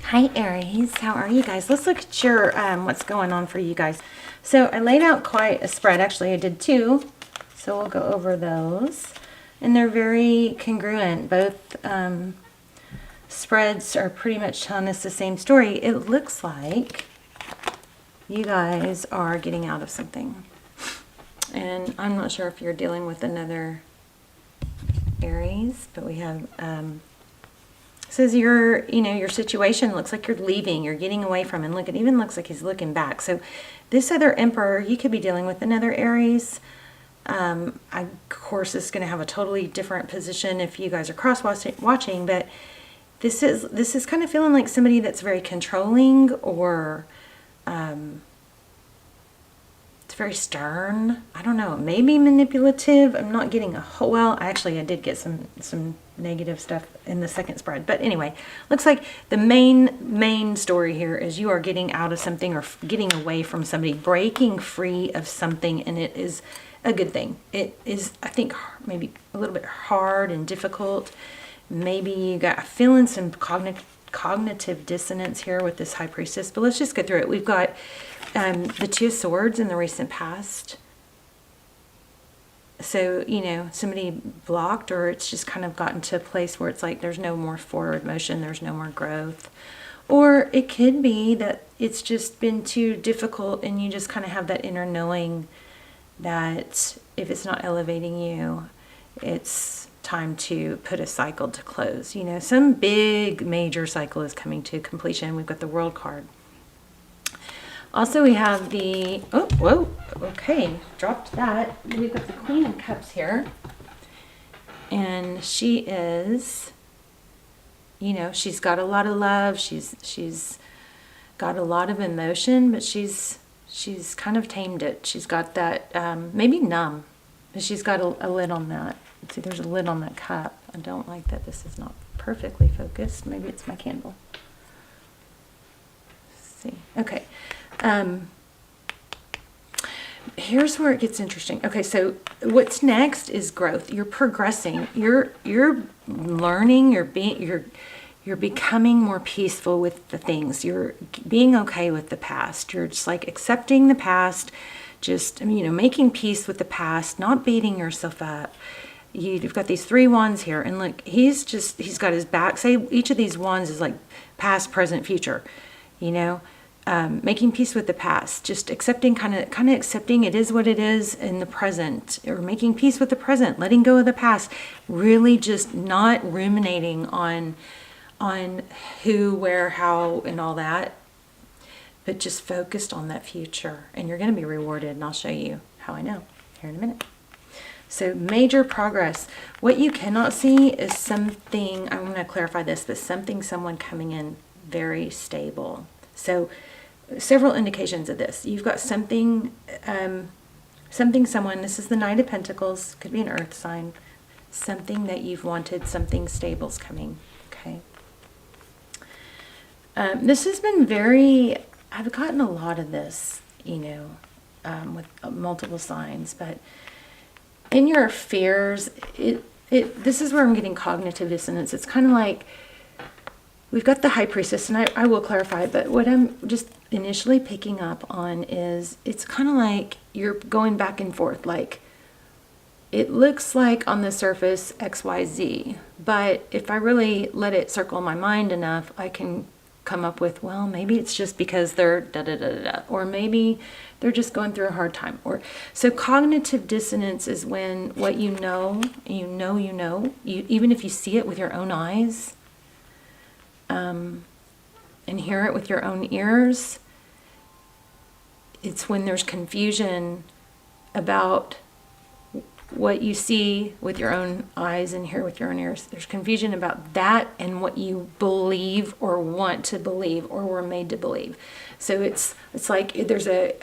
Hi Aries, how are you guys? Let's look at your what's going on for you guys. So I laid out quite a spread. Actually, I did two. So we'll go over those. And they're very congruent. Both spreads are pretty much telling us the same story. It looks like you guys are getting out of something. And I'm not sure if you're dealing with another Aries, but we have says your situation looks like you're leaving, you're getting away from, and look, it even looks like he's looking back. So this other emperor, you could be dealing with another Aries. Of course, this is going to have a totally different position if you guys are cross watching, but this is kind of feeling like somebody that's very controlling, or it's very stern. I don't know, maybe manipulative. I'm not getting a whole, well, actually I did get some negative stuff in the second spread, but anyway, looks like the main story here is you are getting out of something, or getting away from somebody, breaking free of something, and it is a good thing. It is, I think, maybe a little bit hard and difficult. Maybe you got feeling some cognitive dissonance here with this high priestess, but let's just go through it. We've got the Two of Swords in the recent past. So, somebody blocked, or it's just kind of gotten to a place where it's like there's no more forward motion, there's no more growth. Or it could be that it's just been too difficult, and you just kind of have that inner knowing that if it's not elevating you, it's time to put a cycle to close. Some big major cycle is coming to completion. We've got the World card. Also, we have the, oh, whoa, okay, dropped that. We've got the Queen of Cups here. And she is, she's got a lot of love. She's got a lot of emotion, but she's kind of tamed it. She's got that, maybe numb, but she's got a lid on that. See, there's a lid on that cup. I don't like that this is not perfectly focused. Maybe it's my candle. Let's see. Okay. Here's where it gets interesting. Okay, so what's next is growth. You're progressing. You're learning. You're becoming more peaceful with the things. You're being okay with the past. You're just like accepting the past. Just making peace with the past. Not beating yourself up. You've got these 3 wands here, and look, he's got his back. Say each of these wands is like past, present, future. Making peace with the past, just accepting, kind of accepting it is what it is in the present, or making peace with the present, letting go of the past, really just not ruminating on who, where, how, and all that, but just focused on that future. And you're going to be rewarded, and I'll show you how I know here in a minute. So major progress. What you cannot see is something, I'm going to clarify this, but someone coming in very stable. So several indications of this. You've got someone, this is the Knight of Pentacles, could be an earth sign, something that you've wanted, something stable's coming, okay? This has been I've gotten a lot of this, with multiple signs, but in your fears, this is where I'm getting cognitive dissonance. It's kind of like, we've got the High Priestess, and I will clarify, but what I'm just initially picking up on is it's kind of like you're going back and forth. Like, it looks like on the surface XYZ, but if I really let it circle my mind enough, I can come up with, well, maybe it's just because they're da-da-da-da-da, or maybe they're just going through a hard time. So cognitive dissonance is when what you know, even if you see it with your own eyes, and hear it with your own ears, it's when there's confusion about what you see with your own eyes and hear with your own ears. There's confusion about that and what you believe or want to believe or were made to believe. So it's like there's a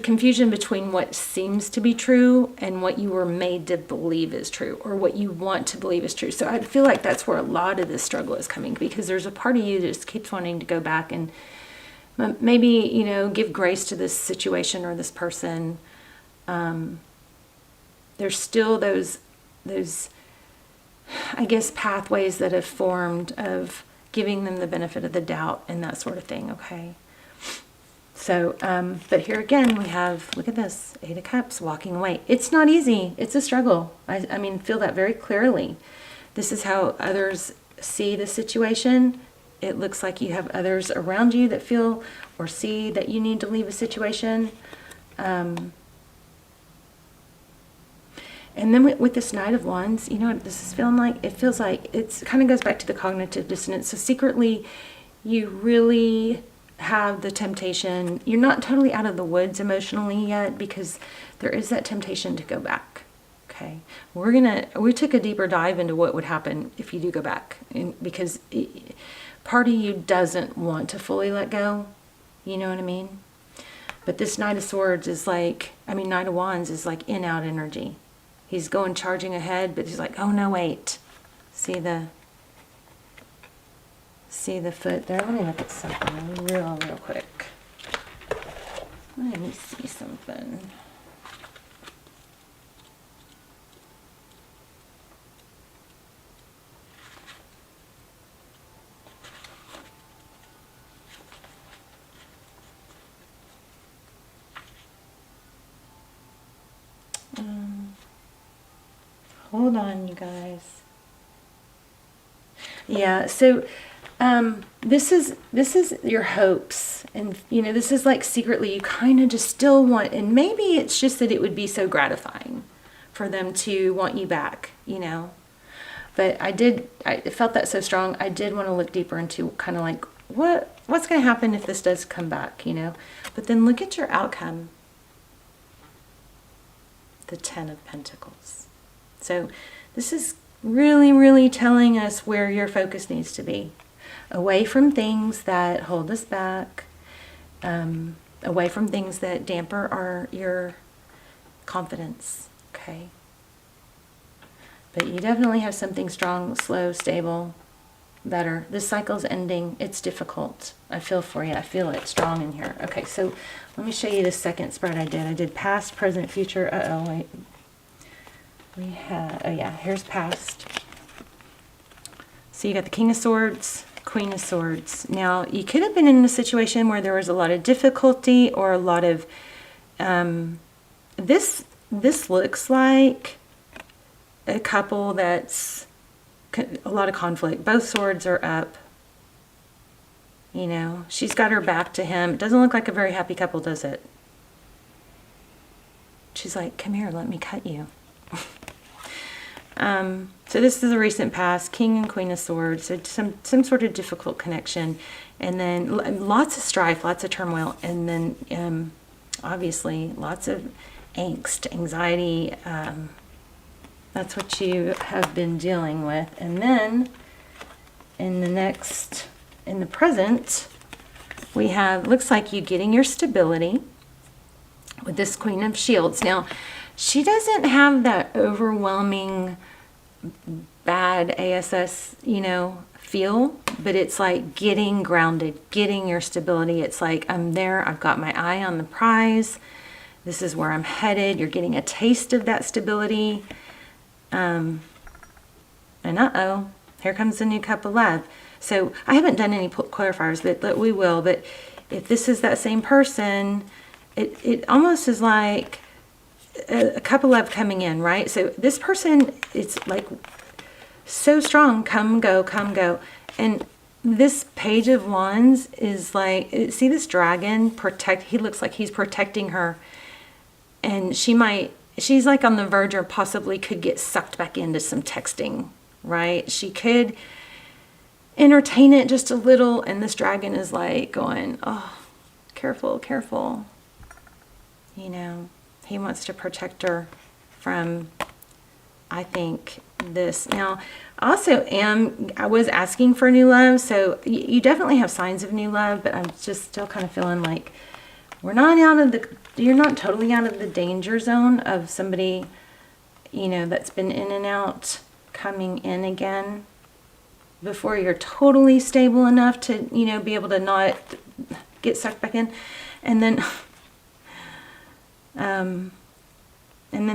confusion between what seems to be true and what you were made to believe is true, or what you want to believe is true. So I feel like that's where a lot of this struggle is coming, because there's a part of you that just keeps wanting to go back and maybe, give grace to this situation or this person. There's still those, I guess, pathways that have formed of giving them the benefit of the doubt and that sort of thing, okay? So, but here again, we have, look at this, 8 of Cups, walking away. It's not easy. It's a struggle. I mean, feel that very clearly. This is how others see the situation. It looks like you have others around you that feel or see that you need to leave a situation. And then with this Knight of Wands, you know what this is feeling like? It feels like it kind of goes back to the cognitive dissonance. So secretly, you really have the temptation. You're not totally out of the woods emotionally yet, because there is that temptation to go back. Okay, we took a deeper dive into what would happen if you do go back, because part of you doesn't want to fully let go. You know what I mean? But this Knight of Swords is like, Knight of Wands is like in-out energy. He's going charging ahead, but he's like, oh no, wait. See the foot there? Let me look at something real quick. Let me see something. Hold on, you guys. Yeah, so this is your hopes, and this is like secretly you kind of just still want, and maybe it's just that it would be so gratifying for them to want you back, But I felt that so strong. I did want to look deeper into kind of like what's going to happen if this does come back, But then look at your outcome. The 10 of Pentacles. So this is really, really telling us where your focus needs to be. Away from things that hold us back. Away from things that damper your confidence. Okay. But you definitely have something strong, slow, stable, better. This cycle's ending. It's difficult. I feel for you. I feel it strong in here. Okay, so let me show you the second spread I did. I did past, present, future. Uh-oh, wait. We had, oh yeah, here's past. So you got the King of Swords, Queen of Swords. Now, you could have been in a situation where there was a lot of difficulty or a lot of, this looks like a couple that's a lot of conflict. Both swords are up. She's got her back to him. It doesn't look like a very happy couple, does it? She's like, come here, let me cut you. So this is a recent past, King and Queen of Swords, so some sort of difficult connection, and then lots of strife, lots of turmoil, and then obviously lots of angst, anxiety. That's what you have been dealing with. And then in the present, we have, looks like you getting your stability with this Queen of Shields. Now, she doesn't have that overwhelming bad ASS, feel, but it's like getting grounded, getting your stability. It's like, I'm there, I've got my eye on the prize. This is where I'm headed. You're getting a taste of that stability. And uh-oh, here comes the new cup of love. So I haven't done any clarifiers, but we will. But if this is that same person, it almost is like a cup of love coming in, right? So this person, it's like so strong, come, go, come, go. And this Page of Wands is like, see this dragon he looks like he's protecting her. And she's like on the verge or possibly could get sucked back into some texting, right? She could entertain it just a little, and this dragon is like going, oh, careful, careful. He wants to protect her from, I think, this. Now, I was asking for new love, so you definitely have signs of new love, but I'm just still kind of feeling like you're not totally out of the danger zone of somebody, that's been in and out, coming in again, before you're totally stable enough to, be able to not get sucked back in. And then,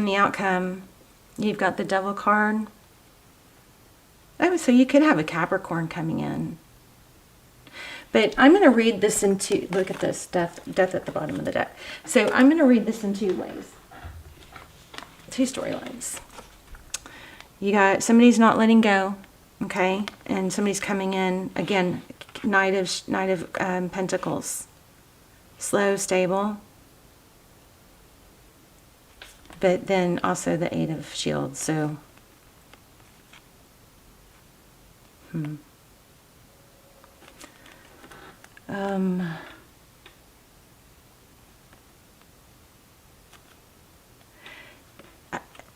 the outcome, you've got the Devil card. Oh, so you could have a Capricorn coming in. But I'm going to read this in two, look at this, death at the bottom of the deck. So I'm going to read this in two ways. Two storylines. You got somebody's not letting go, okay? And somebody's coming in, again, Knight of Pentacles. Slow, stable. But then also the Eight of Shields, so...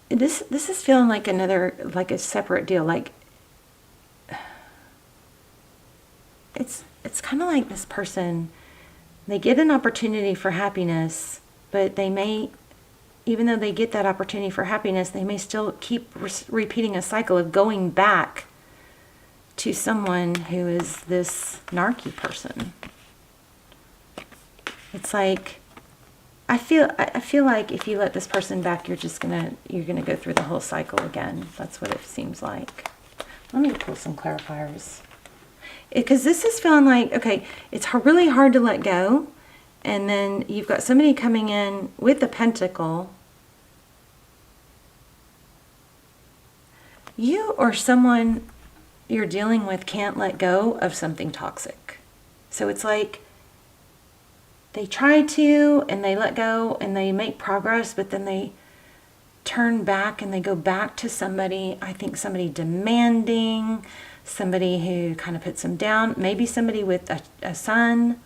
This is feeling like another, like a separate deal. Like it's kind of like this person, they get an opportunity for happiness, but they may, even though they get that opportunity for happiness, they may still keep repeating a cycle of going back to someone who is this narky person. It's like, I feel like if you let this person back, you're gonna go through the whole cycle again. That's what it seems like. Let me pull some clarifiers. Because this is feeling like, okay, it's really hard to let go. And then you've got somebody coming in with the pentacle. You or someone you're dealing with can't let go of something toxic. So it's like they try to, and they let go, and they make progress, but then they turn back and they go back to somebody, I think somebody demanding, somebody who kind of puts them down, maybe somebody with a son.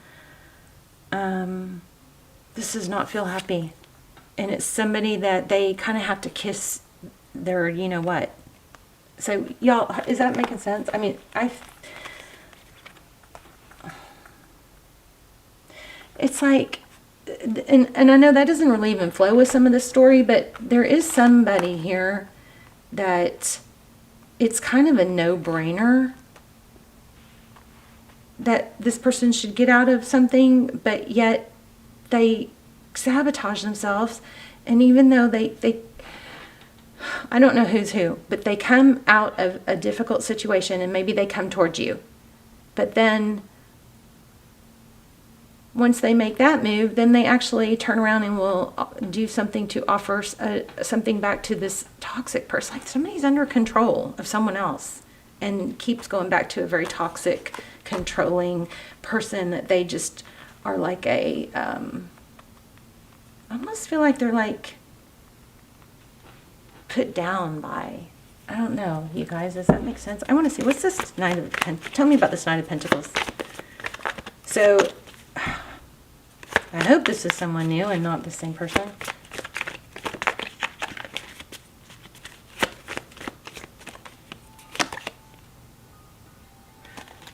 This does not feel happy. And it's somebody that they kind of have to kiss their, you know what. So y'all, is that making sense? I mean, it's like, and I know that doesn't really even flow with some of the story, but there is somebody here that it's kind of a no-brainer that this person should get out of something, but yet they sabotage themselves. And even though they I don't know who's who, but they come out of a difficult situation and maybe they come towards you. But then once they make that move, then they actually turn around and will do something to offer something back to this toxic person. Like somebody's under control of someone else and keeps going back to a very toxic, controlling person that they just are like I almost feel like they're like put down by, I don't know, you guys, does that make sense? I want to see, what's this Knight of Pentacles? Tell me about this Knight of Pentacles. So, I hope this is someone new and not the same person.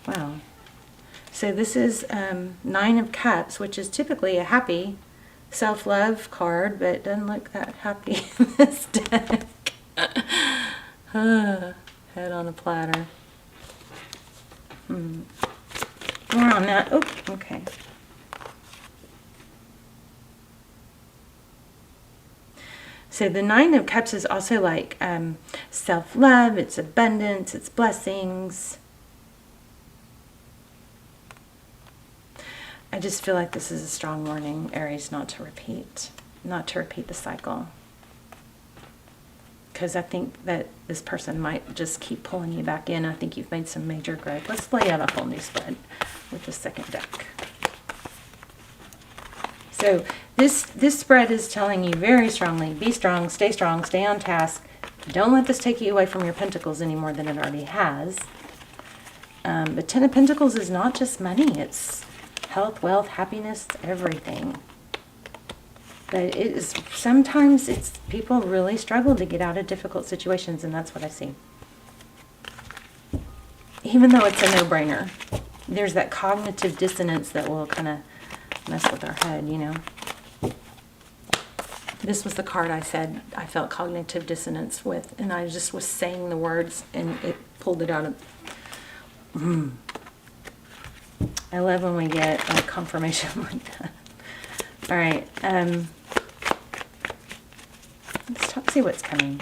Wow. So this is Nine of Cups, which is typically a happy self-love card, but it doesn't look that happy in this deck. Head on a platter. More on that. Oh, okay. So the Nine of Cups is also like self-love, it's abundance, it's blessings. I just feel like this is a strong warning, Aries, not to repeat the cycle. Because I think that this person might just keep pulling you back in. I think you've made some major growth. Let's lay out a whole new spread with the second deck. So this spread is telling you very strongly, be strong, stay on task. Don't let this take you away from your pentacles any more than it already has. But Ten of Pentacles is not just money. It's health, wealth, happiness, everything. But it is, sometimes it's, people really struggle to get out of difficult situations, and that's what I see. Even though it's a no-brainer, there's that cognitive dissonance that will kind of mess with our head, you know. This was the card I said I felt cognitive dissonance with, and I just was saying the words, and it pulled it out of... I love when we get a confirmation like that. All right, let's see what's coming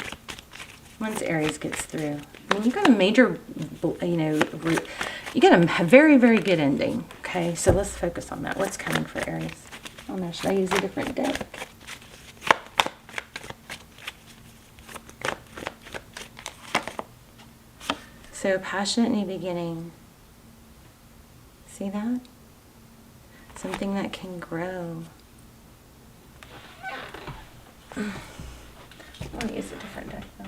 once Aries gets through. I mean, you got a major, you know, you got a very, very good ending Okay, so let's focus on that. What's coming for Aries? Oh no, should I use a different deck? So, passionate new beginning. See that? Something that can grow. I'll use a different deck though.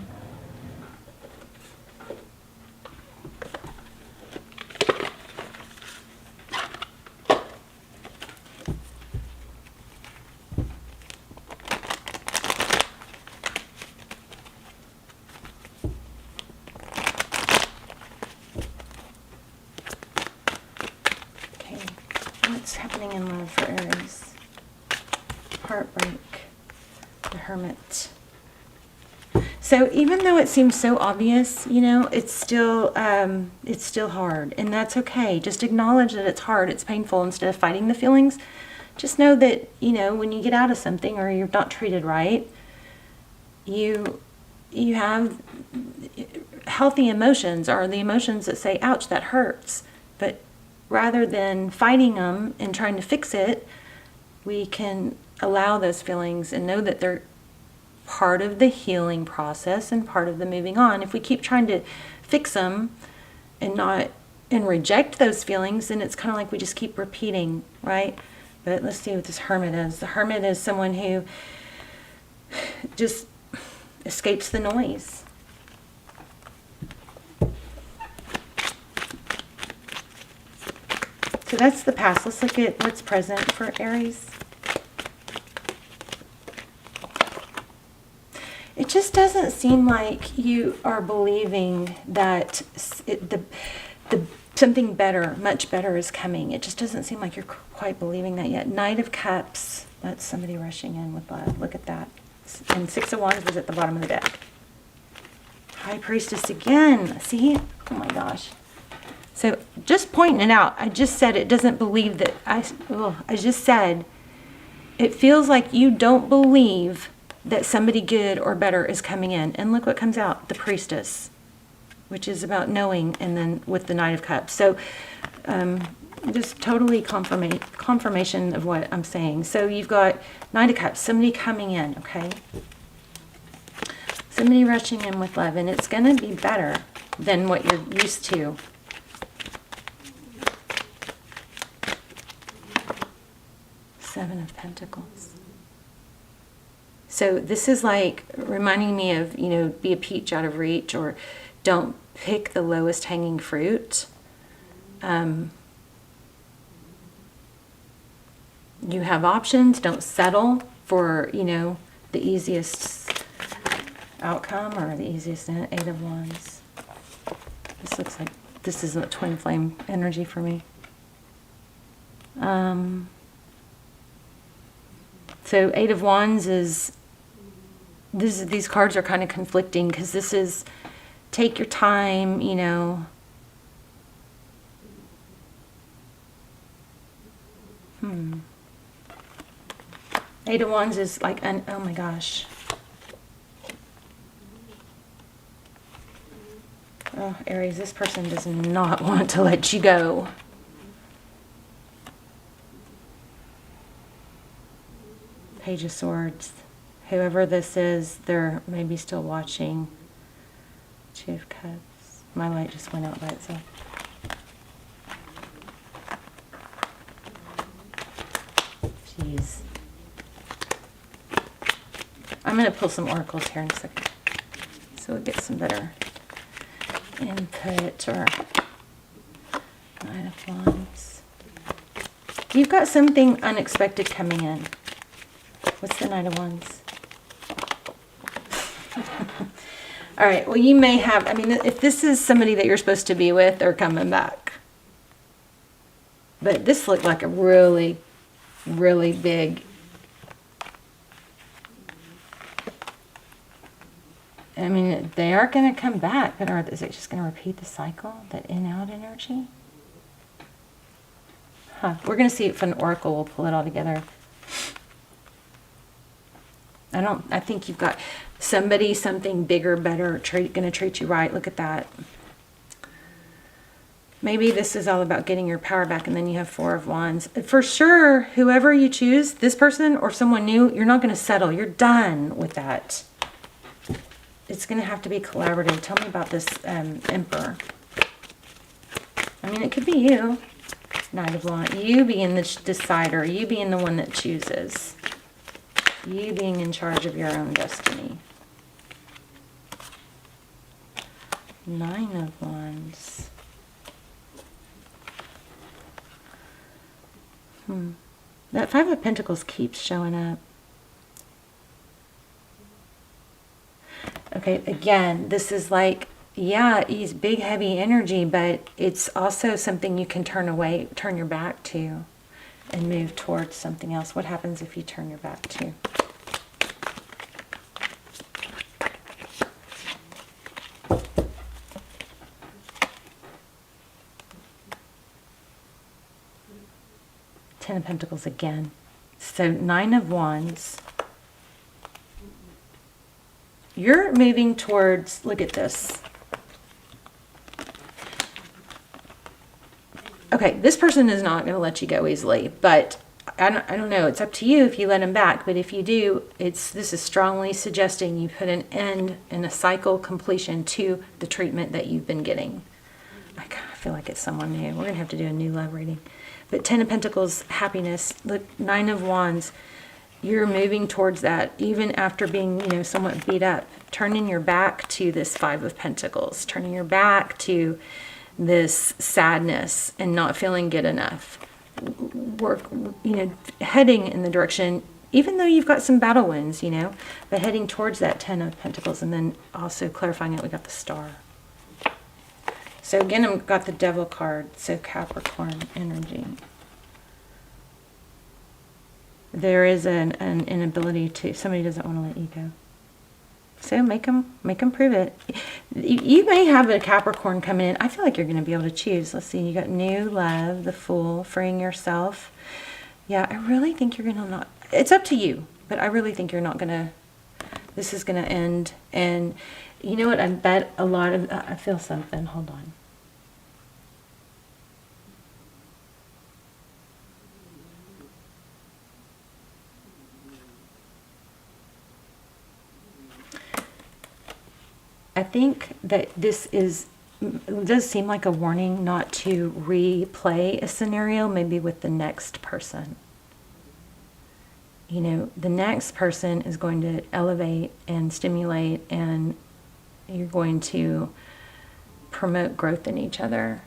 What's happening in love for Aries? Heartbreak. The Hermit. So even though it seems so obvious, you know, it's still hard, and that's okay. Just acknowledge that it's hard, it's painful. Instead of fighting the feelings, just know that, you know, when you get out of something or you're not treated right, you have healthy emotions, or the emotions that say, ouch, that hurts. But rather than fighting them and trying to fix it, we can allow those feelings and know that they're part of the healing process and part of the moving on. If we keep trying to fix them and reject those feelings, then it's kind of like we just keep repeating, right? But let's see what this Hermit is. The Hermit is someone who just escapes the noise. So that's the past. Let's look at what's present for Aries. It just doesn't seem like you are believing that something better, much better is coming. It just doesn't seem like you're quite believing that yet. Knight of Cups. That's somebody rushing in with love. Look at that. And Six of Wands was at the bottom of the deck. High Priestess again. See? Oh my gosh. So just pointing it out, I just said it doesn't believe that. I just said it feels like you don't believe that somebody good or better is coming in. And look what comes out, the Priestess, which is about knowing, and then with the Knight of Cups. So just totally confirmation of what I'm saying. So you've got Knight of Cups, somebody coming in, okay? Somebody rushing in with love, and it's going to be better than what you're used to. Seven of Pentacles. So this is like reminding me of, you know, be a peach out of reach, or don't pick the lowest hanging fruit. You have options. Don't settle for, you know, the easiest outcome or the easiest. Eight of Wands. This looks like this is a twin flame energy for me. So Eight of Wands is, these cards are kind of conflicting, because this is take your time, you know. Eight of Wands is like, oh my gosh. Oh, Aries, this person does not want to let you go. Page of Swords. Whoever this is, they're maybe still watching. Two of Cups. My light just went out by itself. Jeez. I'm going to pull some oracles here in a second, so we'll get some better input. Or Nine of Wands. You've got something unexpected coming in. What's the Knight of Wands? All right, well, you may have, I mean, if this is somebody that you're supposed to be with, they're coming back. But this looked like a really, really big. I mean, they are going to come back, but is it just going to repeat the cycle, that in-out energy? Huh. We're going to see if an oracle will pull it all together. I think you've got somebody, something bigger, better, going to treat you right. Look at that. Maybe this is all about getting your power back, and then you have Four of Wands. For sure, whoever you choose, this person or someone new, you're not going to settle. You're done with that. It's going to have to be collaborative. Tell me about this Emperor. I mean, it could be you. Knight of Wands. You being the decider. You being the one that chooses. You being in charge of your own destiny. Nine of Wands. That Five of Pentacles keeps showing up. Okay, again, this is like, yeah, he's big, heavy energy, but it's also something you can turn away, turn your back to, and move towards something else. What happens if you turn your back to? Ten of Pentacles again. So Nine of Wands. You're moving towards, look at this. Okay, this person is not going to let you go easily, but I don't know. It's up to you if you let him back, but if you do, this is strongly suggesting you put an end and a cycle completion to the treatment that you've been getting. I kind of feel like it's someone new. We're going to have to do a new love reading. But Ten of Pentacles, happiness. Look, Nine of Wands. You're moving towards that, even after being, you know, somewhat beat up. Turning your back to this Five of Pentacles. Turning your back to this sadness and not feeling good enough. Work, you know, heading in the direction, even though you've got some battle wounds, you know, but heading towards that Ten of Pentacles, and then also clarifying it, we got the Star. So again, I've got the Devil card, so Capricorn energy. There is an inability to, somebody doesn't want to let you go. So make them prove it. You may have a Capricorn coming in. I feel like you're going to be able to choose. Let's see, you got new love, the Fool, freeing yourself. Yeah, I really think you're going to not, it's up to you, but I really think you're not going to, this is going to end. And you know what, I bet a lot of, I feel something, hold on. I think that this does seem like a warning not to replay a scenario, maybe with the next person. You know, the next person is going to elevate and stimulate, and you're going to promote growth in each other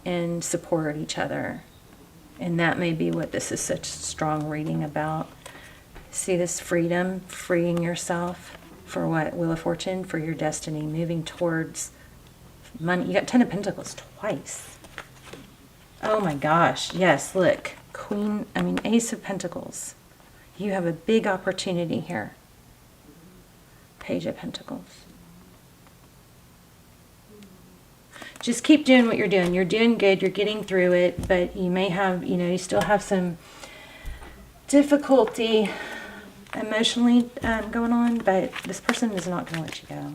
and support each other. And that may be what this is such strong reading about. See this freedom, freeing yourself. For what? Wheel of Fortune, for your destiny, moving towards money. You got Ten of Pentacles twice. Oh my gosh. Yes, look. Ace of Pentacles. You have a big opportunity here. Page of Pentacles. Just keep doing what you're doing. You're doing good. You're getting through it. But you may have, you know, you still have some difficulty emotionally going on, but this person is not going to let you go.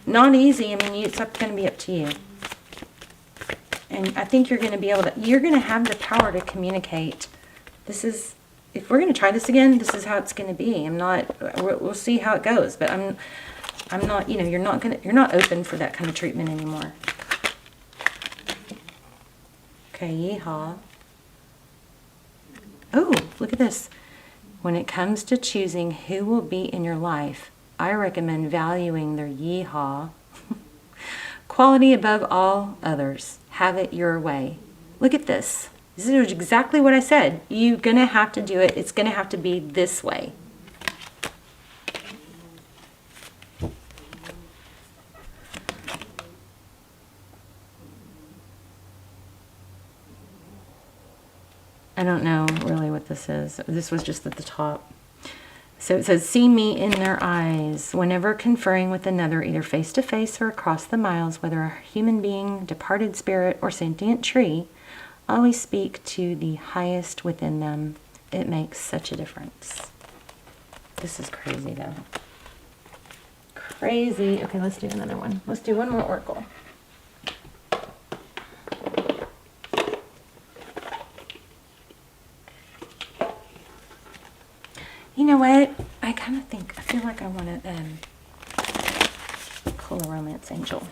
Not easy. I mean, it's going to be up to you. And I think you're going to be able to, you're going to have the power to communicate. This is, if we're going to try this again, this is how it's going to be. We'll see how it goes, but I'm not, you know, you're not open for that kind of treatment anymore. Okay, yeehaw. Oh, look at this. When it comes to choosing who will be in your life, I recommend valuing their yeehaw quality above all others. Have it your way. Look at this. This is exactly what I said. You're going to have to do it. It's going to have to be this way. I don't know really what this is. This was just at the top. So it says, see me in their eyes. Whenever conferring with another, either face to face or across the miles, whether a human being, departed spirit, or sentient tree, always speak to the highest within them. It makes such a difference. This is crazy though. Crazy. Okay, let's do another one. Let's do one more oracle. You know what? I feel like I want to pull a romance angel.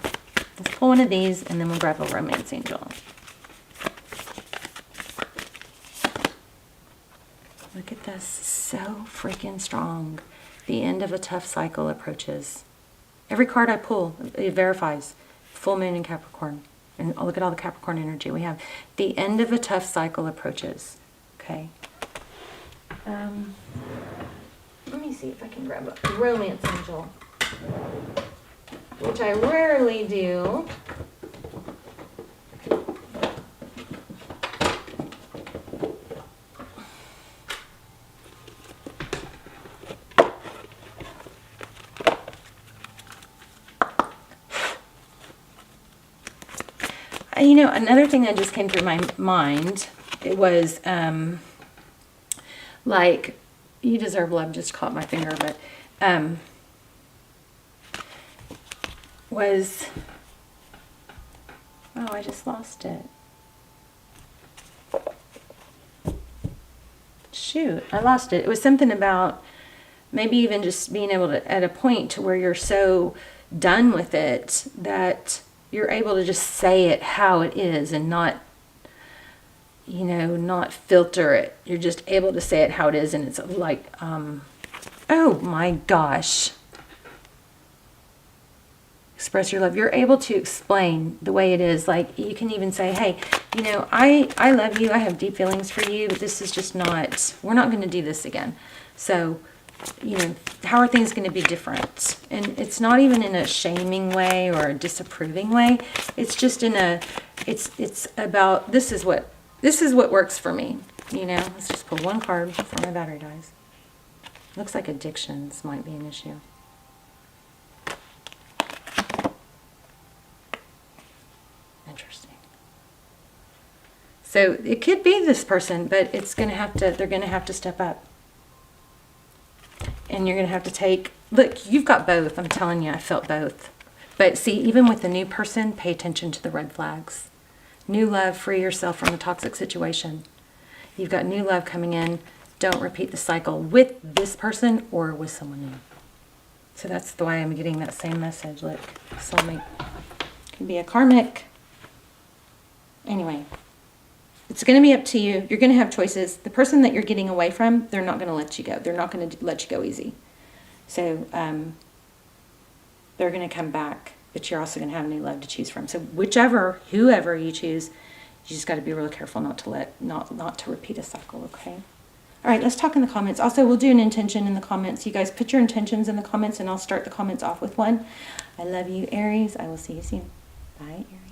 Let's pull one of these and then we'll grab a romance angel. Look at this, so freaking strong. The end of a tough cycle approaches. Every card I pull, it verifies. Full moon in Capricorn. And look at all the Capricorn energy we have. The end of a tough cycle approaches. Okay. Let me see if I can grab a romance angel, which I rarely do. You know, another thing that just came through my mind, it was like, you deserve love, just caught my finger, but was, oh, I just lost it. Shoot, I lost it. It was something about maybe even just being able to, at a point to where you're so done with it that you're able to just say it how it is and not, you know, not filter it. You're just able to say it how it is, and it's like, oh my gosh. Express your love. You're able to explain the way it is. Like, you can even say, hey, you know, I love you. I have deep feelings for you, but this is just not, we're not going to do this again. So, you know, how are things going to be different? And it's not even in a shaming way or a disapproving way. It's just in a, it's about, this is what works for me. You know, let's just pull one card before my battery dies. Looks like addictions might be an issue. Interesting. So it could be this person, but it's going to have to, they're going to have to step up. And you're going to have to take, look, you've got both. I'm telling you, I felt both. But see, even with the new person, pay attention to the red flags. New love, free yourself from the toxic situation. You've got new love coming in. Don't repeat the cycle with this person or with someone new. So that's the way I'm getting that same message. Look, soulmate can be a karmic. Anyway, it's going to be up to you. You're going to have choices. The person that you're getting away from, they're not going to let you go. They're not going to let you go easy. So they're going to come back, but you're also going to have new love to choose from. So whoever you choose, you just got to be really careful not to repeat a cycle, okay? All right, let's talk in the comments. Also, we'll do an intention in the comments. You guys put your intentions in the comments, and I'll start the comments off with one. I love you, Aries. I will see you soon. Bye, Aries.